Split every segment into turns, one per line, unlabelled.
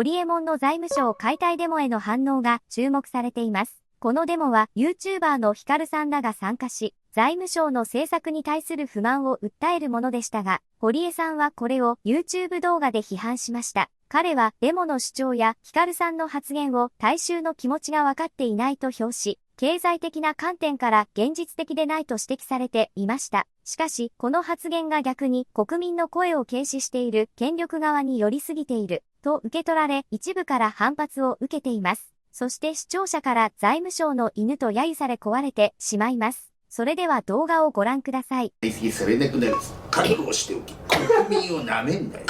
ホリエモンの財務省解体デモへの反応が注目されています。このデモは YouTuber のヒカルさんらが参加し、財務省の政策に対する不満を訴えるものでしたが、堀江さんはこれを YouTube 動画で批判しました。彼はデモの主張やヒカルさんの発言を大衆の気持ちが分かっていないと評し、経済的な観点から現実的でないと指摘されていました。しかし、この発言が逆に国民の声を軽視している権力側に寄りすぎていると受け取られ、一部から反発を受けています。そして視聴者から財務省の犬と揶揄され壊れてしまいます。それでは動画をご覧ください。
意識されなくなる覚悟をしておき、国民をなめんなよ。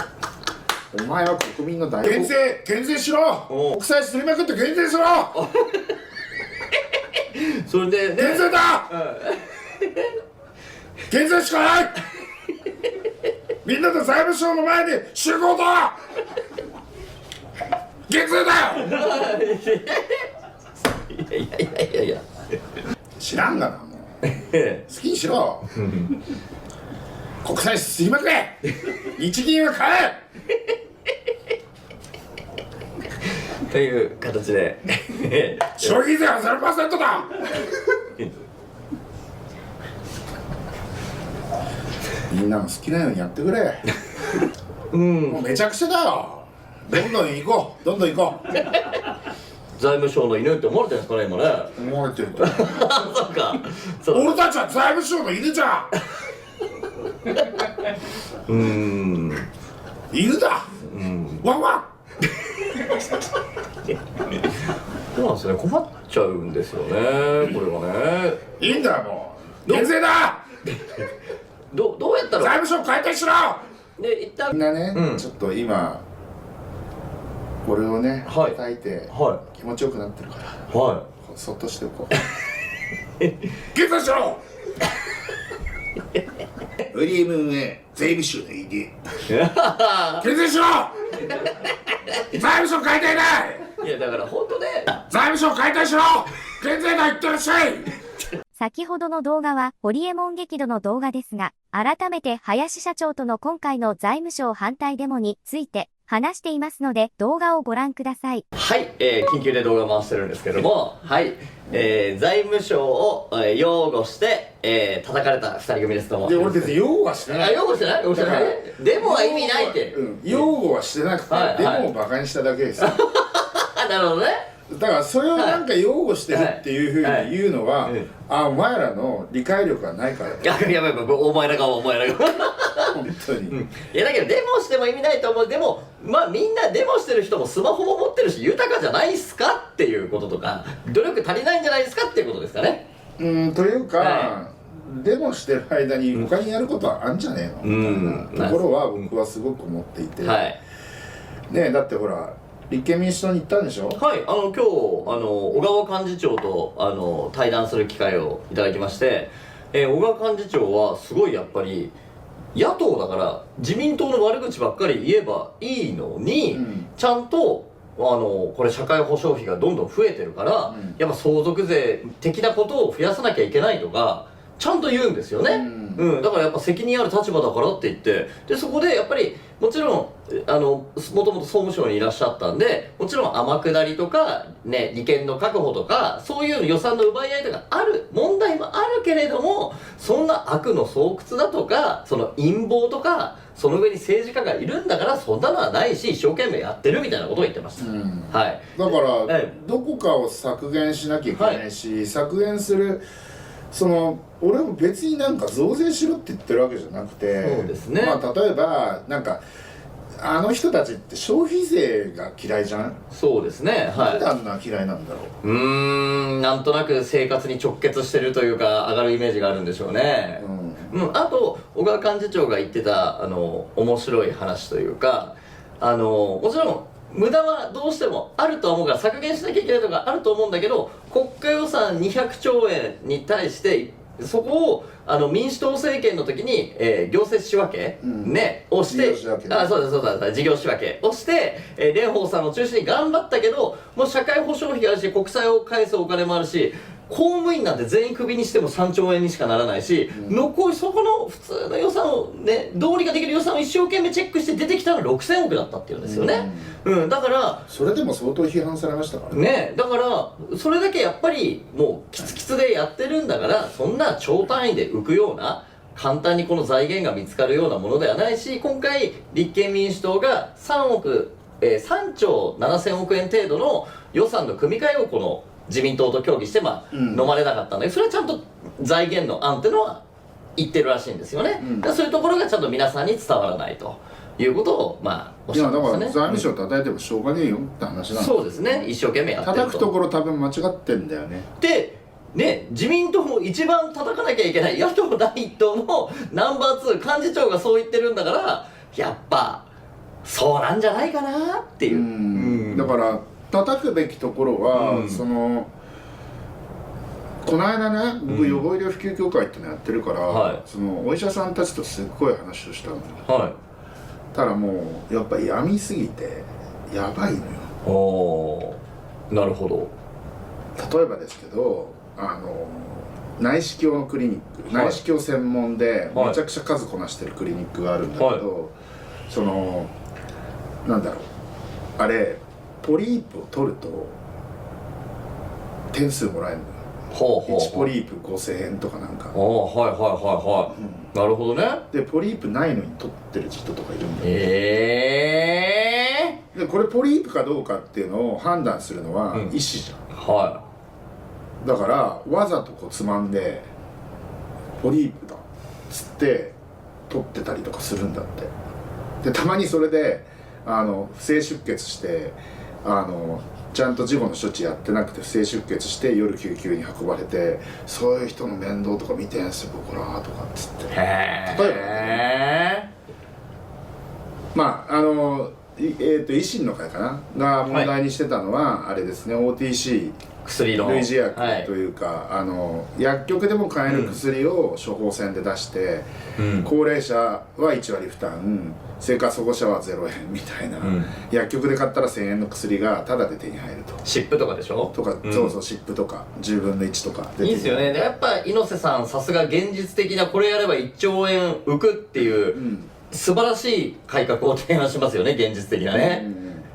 お前は国民の大
減税しろ。国債すりまくって減税しろ。
それで、
減税だ。減税しかない。みんなで財務省の前に集合だ。減税だよ。
いや
知らんがな、もう好きにしろ。国債すりまくれ。日銀は買え。
という形で
消費税は 0% だ。みんなも好きなようにやってくれ。もうめちゃくちゃだよ。どんどん行こう、どんどん行こう。
財務省の犬って思われてるんですかね、今ね。
思われてる。
そうか。
俺たちは財務省の犬じゃん。犬だ。ワンワン。
そうなんですね、困っちゃうんですよね、これはね。
いいんだよ、もう減税だ。
どうやったら
財務省解体しろ。
で、一旦
みんなね、ちょっと今これをね叩いて気持ちよくなってるから、そっとしておこう。
減税しろ。ウリエムね、税務署の犬。減税しろ。財務省解体だ。
いやだから本当ね、
財務省解体しろ。減税だ、言ってらっしゃい。
先ほどの動画はホリエモン激怒の動画ですが、改めて林社長との今回の財務省反対デモについて話していますので、動画をご覧ください。
はい、緊急で動画回してるんですけども、はい、財務省を、擁護して、叩かれた2人組ですとも。
で、俺別に擁護はしてない。
擁護してない？擁護してない？デモは意味ないって。
擁護はしてなくて、デモをバカにしただけですよ。
なるほどね。
だからそれをなんか擁護してるっていうふうに言うのは、あ、お前らの理解力がないからだ。
やばい、お前らが本
当に。
いやだけどデモしても意味ないと思う。でもまあみんなデモしてる人もスマホも持ってるし豊かじゃないっすかっていうこととか、努力足りないんじゃないですかっていうことですかね。
というか、デモしてる間に他にやることはあんじゃねえのみたいなところは僕はすごく思っていて、ねえ、だってほら立憲民主党に行ったんでしょ。
はい、今日小川幹事長と対談する機会をいただきまして、小川幹事長はすごいやっぱり野党だから自民党の悪口ばっかり言えばいいのに、ちゃんとこれ社会保障費がどんどん増えてるから、やっぱ相続税的なことを増やさなきゃいけないとかちゃんと言うんですよね。だからやっぱ責任ある立場だからって言って、でそこでやっぱりもちろんもともと総務省にいらっしゃったんで、もちろん天下りとかね、利権の確保とかそういう予算の奪い合いとかある問題もあるけれども、そんな悪の巣窟だとかその陰謀とかその上に政治家がいるんだからそんなのはないし、一生懸命やってるみたいなことを言ってました。はい、
だからどこかを削減しなきゃいけないし、削減する俺も別になんか増税しろって言ってるわけじゃなくて、
そうですね、
まあ例えばなんかあの人たちって消費税が嫌いじゃん。
そうですね、
なんであんな嫌いなんだろう。
なんとなく生活に直結してるというか上がるイメージがあるんでしょうね。あと小川幹事長が言ってた面白い話というか、もちろん無駄はどうしてもあると思うから削減しなきゃいけないとかあると思うんだけど、国家予算200兆円に対してそこを民主党政権の時に、行政仕分け、をして事業仕分けをして蓮舫さんを中心に頑張ったけど、もう社会保障費があるし国債を返すお金もあるし、公務員なんて全員クビにしても3兆円にしかならないし、残りそこの普通の予算をね、どうにかできる予算を一生懸命チェックして出てきたのが6000億だったっていうんですよね。だから
それでも相当批判されましたから
ね。だからそれだけやっぱりもうキツキツでやってるんだから、そんな超単位で浮くような簡単にこの財源が見つかるようなものではないし、今回立憲民主党が3兆7000億円程度の予算の組み替えをこの自民党と協議して飲まれなかったんだけど、それはちゃんと財源の案っていうのは言ってるらしいんですよね。だからそういうところがちゃんと皆さんに伝わらないということをおっしゃってますね。
いやだから財務省叩いてもしょうがねえよって話なん
そうですね。一生懸命やってると。
叩くところ多分間違ってんだよね。
でね、自民党も一番叩かなきゃいけない野党第一党のナンバー2幹事長がそう言ってるんだから、やっぱそうなんじゃないかなっていう。
だから叩くべきところは、この間ね、僕予防医療普及協会っていうのやってるから、そのお医者さんたちとすっごい話をしたのよ。ただもうやっぱり病みすぎてやばいのよ。
なるほど。
例えばですけど、内視鏡のクリニック、内視鏡専門でめちゃくちゃ数こなしてるクリニックがあるんだけど、そのなんだろう、あれポリープを取ると点数もらえるのよ。1ポリープ5000円とかなんか。
なるほどね。
でポリープないのに取ってる人とかいるんだよ。でこれポリープかどうかっていうのを判断するのは医師じゃん。だからわざとこうつまんでポリープだっつって取ってたりとかするんだって。でたまにそれで不正出血してちゃんと事後の処置やってなくて不正出血して夜救急に運ばれて、そういう人の面倒とか見てんすよ僕らとかっつって。例えば維新の会かなが問題にしてたのは、あれですね、 OTC
薬の
類似薬というか、薬局でも買える薬を処方箋で出して、高齢者は1割負担、生活保護者は0円みたいな、薬局で買ったら1000円の薬がタダで手に入ると。
湿布とかでしょ
とか、そうそう、湿布とか10分の1とか
いいですよね。でやっぱ猪瀬さんさすが現実的な、これやれば1兆円浮くっていう、素晴らしい改革を提案しますよね、現実的なね。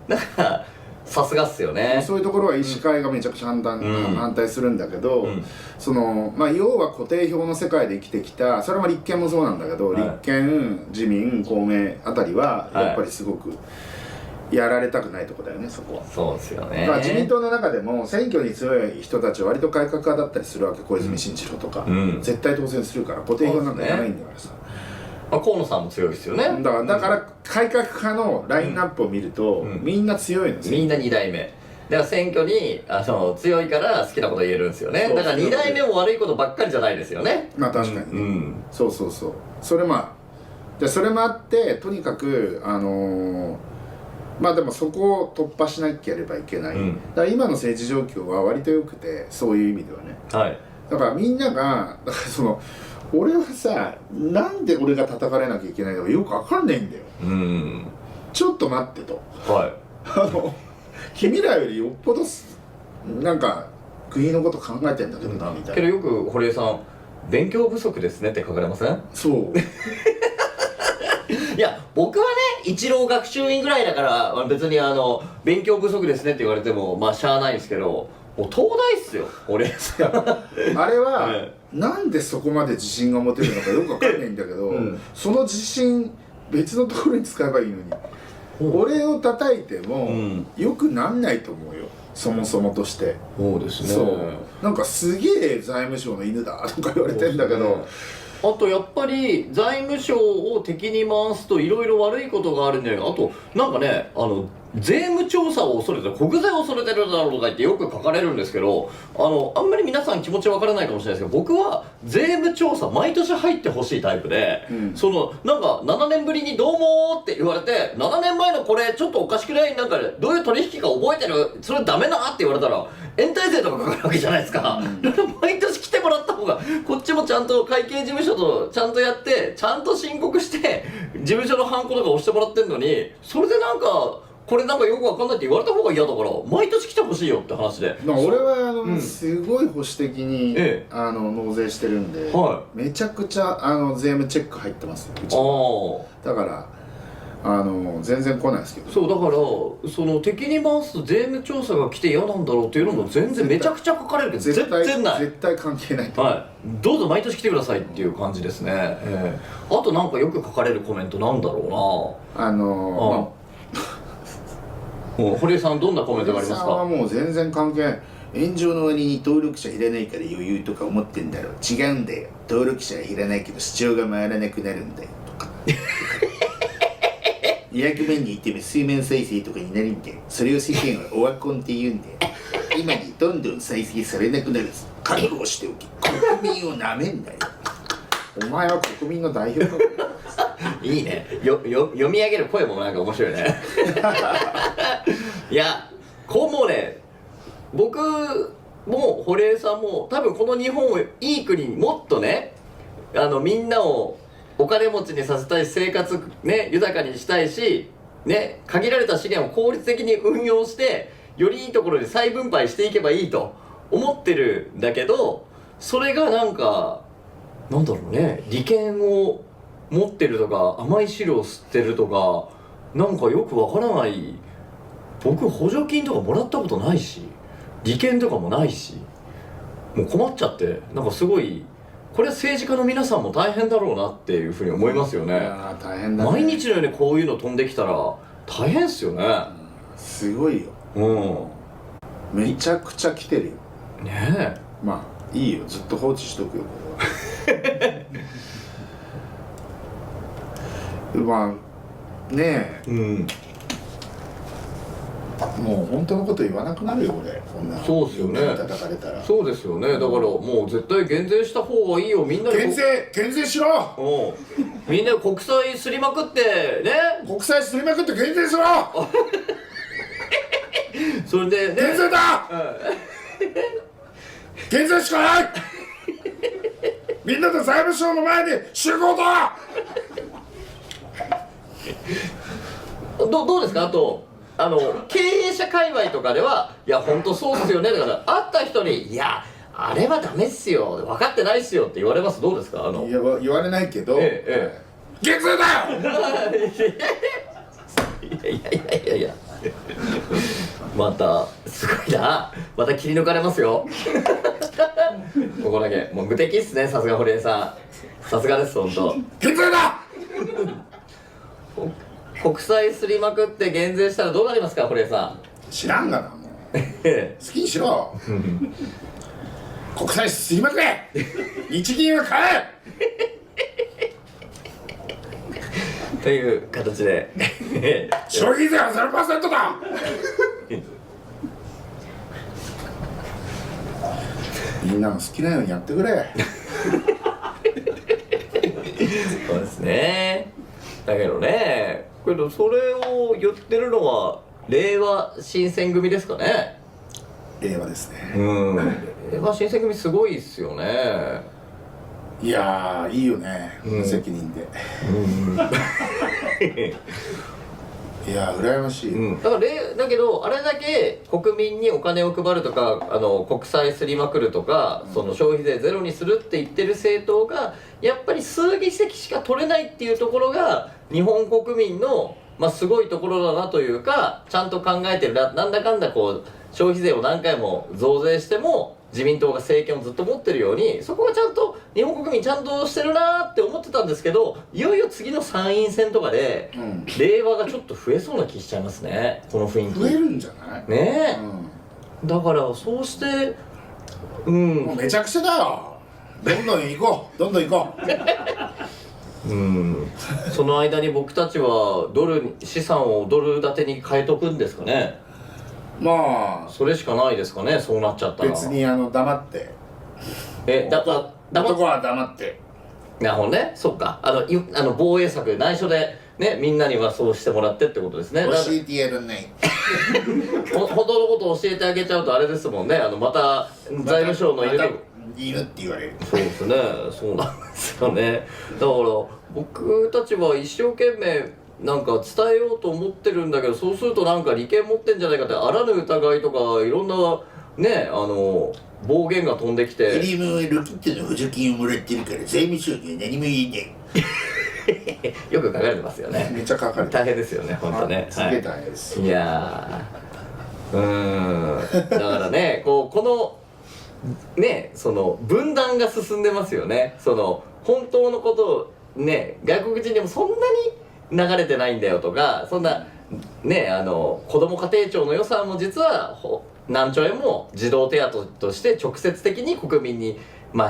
だからさすがっすよね。
そういうところは医師会がめちゃくちゃ反対するんだけど、要は固定票の世界で生きてきた、それも立憲もそうなんだけど、立憲、自民、公明あたりはやっぱりすごくやられたくないとこだよね、そこは。
そうですよね。
自民党の中でも選挙に強い人たちは割と改革派だったりするわけ。小泉進次郎とか、絶対当選するから固定票なんかやらないんだからさ。
河野さんも強いですよね。
だから改革派のラインナップを見ると、みんな強いんですよ。
みんな2代目だから選挙に強いから好きなこと言えるんですよね。だから2代目も悪いことばっかりじゃないですよね。
確かにね、そうそうそう。それそれもあって、とにかくでもそこを突破しなければいけない、だから今の政治状況は割と良くて、そういう意味ではね、だからみんなが俺はさ、なんで俺が叩かれなきゃいけないのかよく分かんないんだよ。ちょっと待ってと。君らよりよっぽどなんか国のこと考えてんだけどなみたいな。
けどよく堀江さん「勉強不足ですね」って書かれません？
そう
いや僕はね、一浪学習院ぐらいだから別に勉強不足ですねって言われてもしゃあないですけど、もう東大っすよ俺。
あれは、なんでそこまで自信が持てるのかよくわかんないんだけど、その自信別のところに使えばいいのに、俺を叩いてもよくなんないと思うよ、そもそもとして。
そうですね。
そうなんかすげえ財務省の犬だとか言われてんだけど、
あとやっぱり財務省を敵に回すといろいろ悪いことがあるんじゃないか。あとなんかね、税務調査を恐れて国税を恐れてるだろうとか言ってよく書かれるんですけど、あんまり皆さん気持ちわからないかもしれないですけど、僕は税務調査毎年入ってほしいタイプで、なんか7年ぶりに「どうも」って言われて、7年前のこれちょっとおかしくない、なんかどういう取引か覚えてる、それダメだって言われたら延滞税とかかかるわけじゃないですか。だから毎年来てもらった方がこっちもちゃんと会計事務所とちゃんとやってちゃんと申告して事務所のハンコとか押してもらってんのに、それでなんかこれなんかよくわかんないって言われた方が嫌だから毎年来てほしいよって話で。
俺はすごい保守的に、
ええ、
納税してるんで、
は
めちゃくちゃ税務チェック入ってますよ、うち
あ
だから全然来ないですけど。
そうだからその敵に回すと税務調査が来て嫌なんだろうっていうのも全然めちゃくちゃ書かれるけど全然ない。
絶対関係ないと思う。
はい、どうぞ毎年来てくださいっていう感じですね。あとなんかよく書かれるコメントなんだろうな。堀江さんどんなコメントがありますか？
堀江さんはもう全然関係ない。炎上の割に登録者いらないから余裕とか思ってんだろう。違うんだよ。登録者はいらないけど視聴が回らなくなるんだよとか。200万人いても数万再生とかになるんだよ。それを世間はオワコンって言うんだよ。今にどんどん再生されなくなるぞ。覚悟しておき。国民をなめんなよ。お前は国民の代表だ。
いいね。読み上げる声もなんか面白いね。いや、こうもうね、僕も堀江さんも多分この日本をいい国にもっとね、みんなをお金持ちにさせたい、生活ね豊かにしたいしね、限られた資源を効率的に運用してよりいいところで再分配していけばいいと思ってるんだけど、それがなんかなんだろうね、利権を持ってるとか甘い汁を吸ってるとかなんかよくわからない。僕補助金とかもらったことないし利権とかもないし、もう困っちゃって、なんかすごいこれは政治家の皆さんも大変だろうなっていうふうに思いますよね。
大変だね。
毎日のようにこういうの飛んできたら大変っすよね。
すごいよ。めちゃくちゃ来てるよ。
ねえ。
まあいいよ、ずっと放置しとくよこれは。まあねえ、もう本当のこと言わなくなるよ俺、こんな
そうですよね。
叩かれたら。
そうですよね。だからもう絶対減税した方がいいよ。みんなで
減税しろ。
みんな国債すりまくってね。
国債すりまくって減税しろ。
それでね、
減税だ。減税しかない。みんなで財務省の前に集合だ。
どうですか。あと経営者界隈とかではいや本当そうっすよね、だから会った人にいやあれはダメっすよ、分かってないっすよって言われます。どうですか。
言われないけど、減税だよ。
いやまたすごいな、また切り抜かれますよ。ここだけもう無敵っすね、さすが堀江さん、さすがです本当。
減税だ。
国債すりまくって減税したらどうなりますか、堀江さん。
知らんがな、もう好きにしろ。国債すりまくれ。日銀は買え。
という形で
消費税は 0% だ。みんなも好きなようにやってくれ。
そうですね。だけどね、けどそれを言ってるのは令和新選組ですかね。
令和ですね。
令和新選組すごいっすよね。
いやーいいよね、無責任で。いやー羨ましい。
だけどあれだけ国民にお金を配るとか国債すりまくるとか、その消費税ゼロにするって言ってる政党がやっぱり数議席しか取れないっていうところが日本国民のすごいところだなというか、ちゃんと考えてるな。なんだかんだこう消費税を何回も増税しても自民党が政権をずっと持ってるように、そこはちゃんと日本国民ちゃんとしてるなーって思ってたんですけど、いよいよ次の参院選とかで、令和がちょっと増えそうな気しちゃいますね、この雰囲気。
増えるんじゃない
ねえ、だからそうして
もうめちゃくちゃだよ。どんどん行こう、どんどん行こ
う。その間に僕たちは資産をドル建てに変えとくんですかね。
まあ
それしかないですかね、そうなっちゃったら。
別に黙って。男は黙って。
なるほどね、そっか。防衛策内緒でね、みんなにはそうしてもらってってことですね。
教えてやらない。
本当のことを教えてあげちゃうとあれですもんね。また財務省のいる
って言われる。
そうですね、そうなんですよね。だから僕たちは一生懸命なんか伝えようと思ってるんだけど、そうするとなんか利権持ってんじゃないかってあらぬ疑いとかいろんなね暴言が飛んできて、
君もロケットの補助金をもらってるから財務省には何も言えない
よく書かれてますよね。
めっちゃ書かれて
大変ですよね本当ね。
すげえ大変です、
いやだからねこのねその分断が進んでますよね。その本当のことをね外国人でもそんなに流れてないんだよとか、そんなね子ども家庭庁の予算も実は何兆円も児童手当として直接的に国民に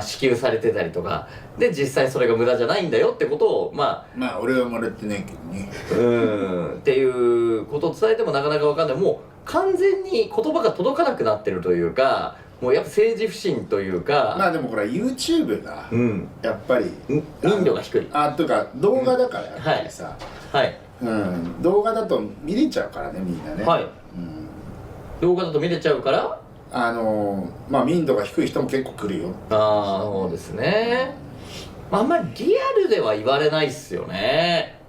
支給されてたりとかで、実際それが無駄じゃないんだよってことを
まあ俺はもらってないけどね
っていうことを伝えてもなかなか分かんない。もう完全に言葉が届かなくなってるというか、もうやっぱ政治不信というか、
まあでもこれ YouTube がやっぱり
民度が低い
というか動画だからやっぱりさ、
はい
動画だと見れちゃうからねみんなね、
はい、動画だと見れちゃうから
民度が低い人も結構来るよ。
そうですね。あんまりリアルでは言われないっすよね。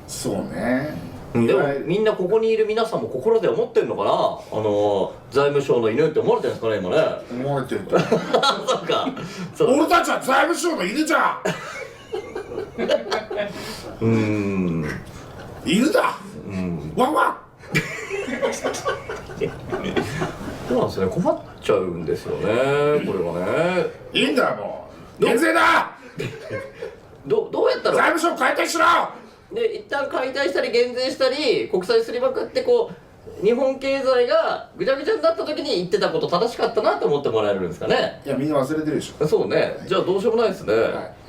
そうね。
でもみんなここにいる皆さんも心で思ってんのかな、財務省の犬って思われてるんですかね今ね。
思われてると
そうか
俺たちは財務省の犬じゃん犬だワンワン
そうなんですね、困っちゃうんですよねこれはね。
いいんだよもう減税だ
どうやったら
財務省解体しろ
で一旦解体したり減税したり国債すりまくって日本経済がぐちゃぐちゃになった時に言ってたこと正しかったなって思ってもらえるんですかね。
いやみんな忘れてるでしょ。
そうね、じゃあどうしようもないですね、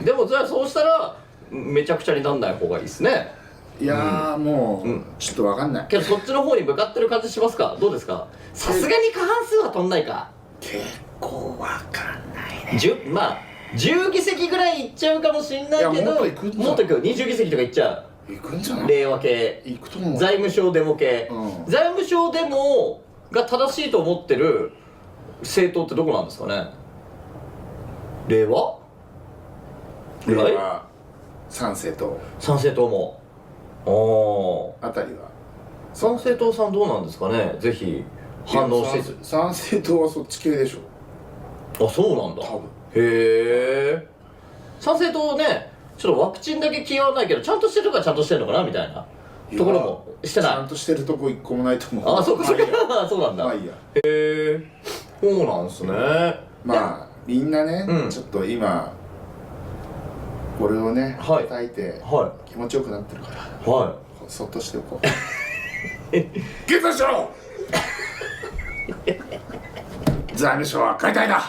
でもじゃあそうしたらめちゃくちゃになんない方がいいですね。
いやもうちょっと分かんない
けどそっちの方に向かってる感じしますか？どうですか？さすがに過半数は取んないか。
結構分かんないね。
10議席ぐらいいっちゃうかもしんないけど、もっといく20議席とかいっちゃ
う。いくんじゃない？
令和系、
いくと思う。
財務省デモ系、財務省デモが正しいと思ってる政党ってどこなんですかね？令和ぐらい？
参政党。
参政党も
あたりは。
参政党さんどうなんですかね？ぜひ反応して。
参政党はそっち系でしょ。
そうなんだ。
多分。
へえ。参政党ね、ちょっとワクチンだけ気合わないけどちゃんとしてるかちゃんとしてるのかなみたいなところもしてない。
ちゃんとしてるとこ一個もないと思う。
そうかそうなんだ。
まあいいや。
へえ。そうなんですね。
みんなね、ちょっと今これをね叩いて気持ちよくなってるからそっとしておこう。
決断しろ財務省は解体だ。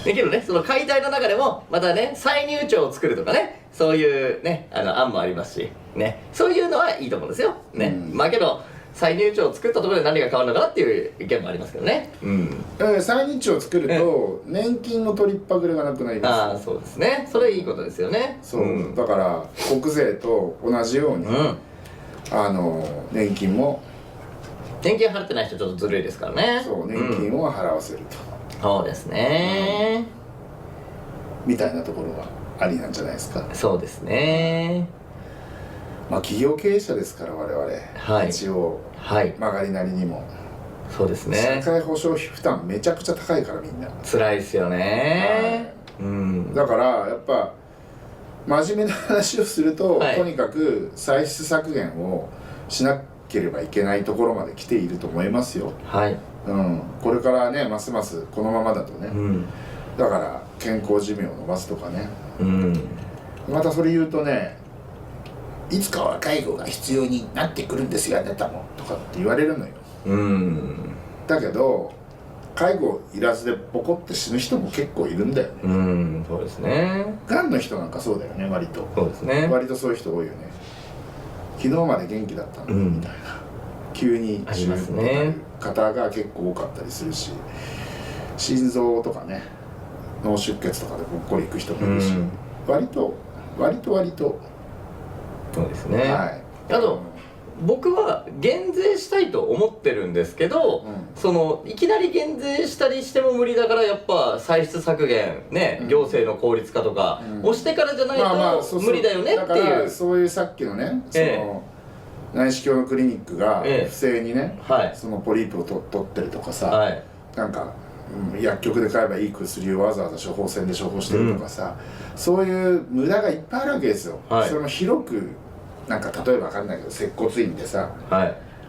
だけどね、その解体の中でもまたね再入庁を作るとかね、そういうね案もありますしね、そういうのはいいと思うんですよね。けど再入庁を作ったところで何が変わるのかなっていう意見もありますけどね。
再入庁を作ると年金の取りっぱぐれがなくなります。
そうですね、それいいことですよね。
だから国税と同じように年金も
年金払ってない人ちょっとずるいですからね。
年金を払わせると。
そうですね、
みたいなところがありなんじゃないですか。
そうですね。
企業経営者ですから我々、一応曲がりなりにも
そうですね、
社会保障費負担めちゃくちゃ高いからみんな
辛いですよね。
だからやっぱ真面目な話をすると、とにかく歳出削減をしなければいけないところまで来ていると思いますよ。これからねますますこのままだとね、だから健康寿命を伸ばすとかね、またそれ言うとね、
いつかは介護が必要になってくるんですよあなたも
とかって言われるのよ。だけど介護いらずでポコって死ぬ人も結構いるんだよね。
そうですね。
がんの人なんかそうだよね、割と。
そうですね。
割とそういう人多いよね。昨日まで元気だったのみたいな、急に死ぬ方が結構多かったりするし、心臓とかね脳出血とかでぽっこりいく人もいるし、割と
そうですね。あと僕は減税したいと思ってるんですけど、そのいきなり減税したりしても無理だから、やっぱ歳出削減ね、行政の効率化とかをしてからじゃないと無理だよねって
だから
いう。
そういうさっきのね、その内視鏡のクリニックが不正にね、そのポリープを取ってるとかさ、なんか薬局で買えばいい薬をわざわざ処方箋で処方してるとかさ、そういう無駄がいっぱいあるわけですよ。それも広く、なんか例えば分かんないけど接骨院でさ、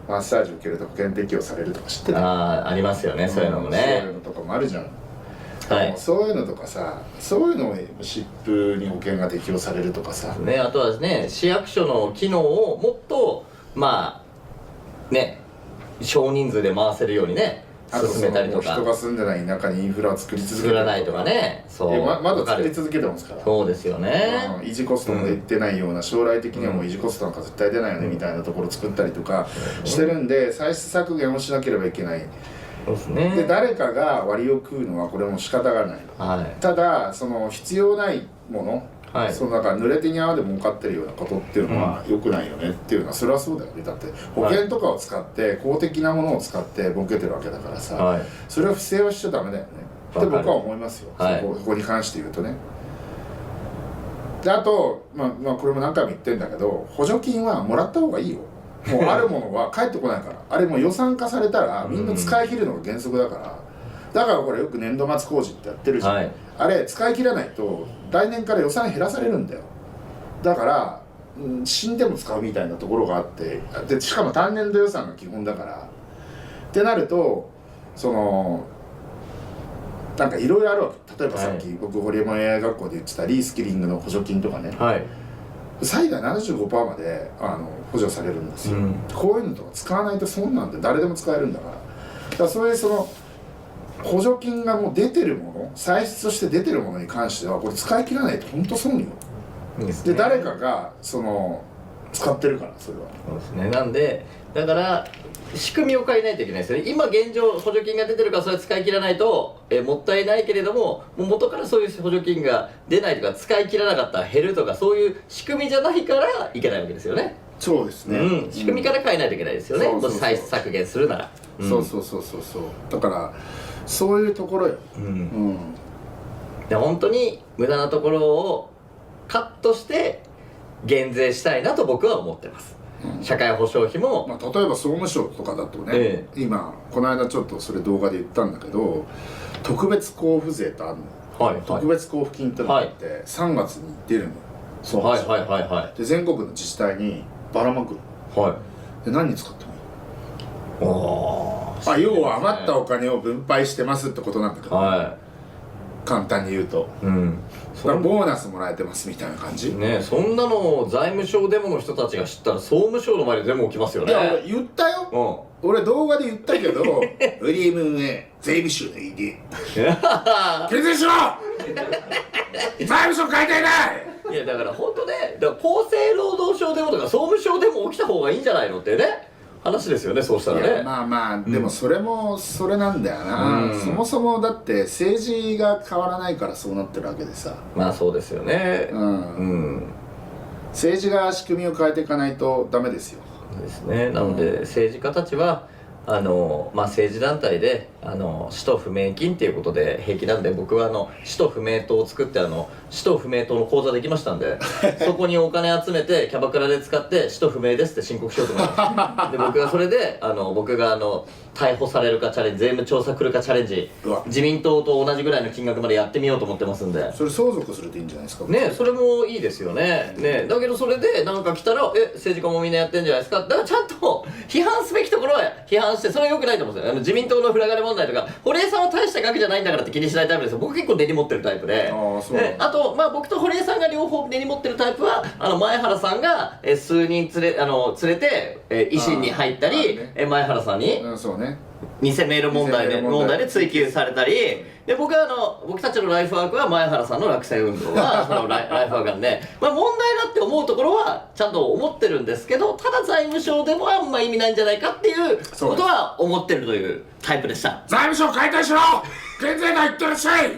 マッサージ受けると保険適用されるとか知ってた？
ありますよね、そういうのもね。
そういうのとかもあるじゃん。そういうのとかさ、そういうのを湿布に保険が適用されるとかさ、
ね、あとはね、市役所の機能をもっとまあね、少人数で回せるようにね、進めたりとか、
人が住んでない田舎にインフラを作り続けて
作らないとかね。そう、
まだ作り続けてますから。
そうですよね。
維持コストも出ないような、将来的にはもう維持コストなんか絶対出ないよねみたいなところを作ったりとかしてるんで、歳出削減をしなければいけない。
そうですね。
で誰かが割を食うのはこれも仕方がない。ただその必要ないもの、そのなんか濡れ手に泡で儲かってるようなことっていうのは良くないよねっていうのは、それはそうだよね。だって保険とかを使って公的なものを使って儲けてるわけだからさ、それは不正はしちゃダメだよねって僕は思いますよ、そこに関して言うとね。であと、まあこれも何回も言ってんだけど、補助金はもらった方がいいよ。もうあるものは返ってこないからあれもう予算化されたらみんな使い切るのが原則だから、だからこれよく年度末工事ってやってるじゃん、あれ使い切らないと来年から予算減らされるんだよ。だから、死んでも使うみたいなところがあって、でしかも単年度予算が基本だからってなると、そのなんかいろいろあるわけ。例えばさっき、僕ホリエモン AI 学校で言ってたリースキリングの補助金とかね、最大 75% まで補助されるんですよ、こういうのとか使わないと損なんで誰でも使えるんだから。だからそういうその補助金がもう出てるもの、歳出として出てるものに関してはこれ使い切らないと本当損よ。で誰かがその使ってるから、それは。
そうですね。なんでだから仕組みを変えないといけないですよね。今現状補助金が出てるからそれ使い切らないと、もったいないけれども、もう元からそういう補助金が出ないとか使い切らなかったら減るとか、そういう仕組みじゃないからいけないわけですよね。
そうですね、
仕組みから変えないといけないですよね、もし歳出削減するなら。
そうだからそういうところよ。
で本当に無駄なところをカットして減税したいなと僕は思ってます。社会保障費も、
例えば総務省とかだとね、今この間ちょっとそれ動画で言ったんだけど、特別交付税ってあるの、特別交付金ってのがあって3月に出るの。で全国の自治体にばらまくの。で何に使ってもいい。要は余ったお金を分配してますってことなんだけど、簡単に言うと、だからボーナスもらえてますみたいな感じ
ね。そんなの財務省デモの人たちが知ったら総務省の前でデモ起きますよね。
いや俺言ったよ、俺動画で言ったけどウリエムね、税務省の入り決定しろ財務省変えてない。
いやだから本当ね、だから厚生労働省デモとか総務省デモ起きた方がいいんじゃないのってね話ですよね。そうしたらね。
まあでもそれもそれなんだよな、そもそもだって政治が変わらないからそうなってるわけでさ。
まあそうですよね。
政治が仕組みを変えていかないとダメですよ。
ですね。なので政治家たちは政治団体で使途不明金っていうことで平気なんで、僕は使途不明党を作って使途不明党の口座できましたんでそこにお金集めてキャバクラで使って使途不明ですって申告しようと思いますで僕がそれで僕が逮捕されるかチャレンジ、税務調査来るかチャレンジ、自民党と同じぐらいの金額までやってみようと思ってますんで。
それ相続するといいんじゃないですか
ね。それもいいですよね。だけどそれでなんか来たら政治家もみんなやってんじゃないですか。だからちゃんと批判すべきところは批判して、それは良くないと思うんですよ。自民党のフラガレ問題とか、堀江さんは大した額じゃないんだからって気にしないタイプですよ。僕結構根に持ってるタイプで。あと僕と堀江さんが両方根に持ってるタイプは前原さんが数人連れて維新に入ったり、前原さんに偽メール問題で追及されたりで、僕たちのライフワークは前原さんの落選運動がそのライフワークなんで、問題だって思うところはちゃんと思ってるんですけど、ただ財務省でもあんま意味ないんじゃないかっていうことは思ってるというタイプでした。
財務省解体しろ減税だ言ってらっしゃい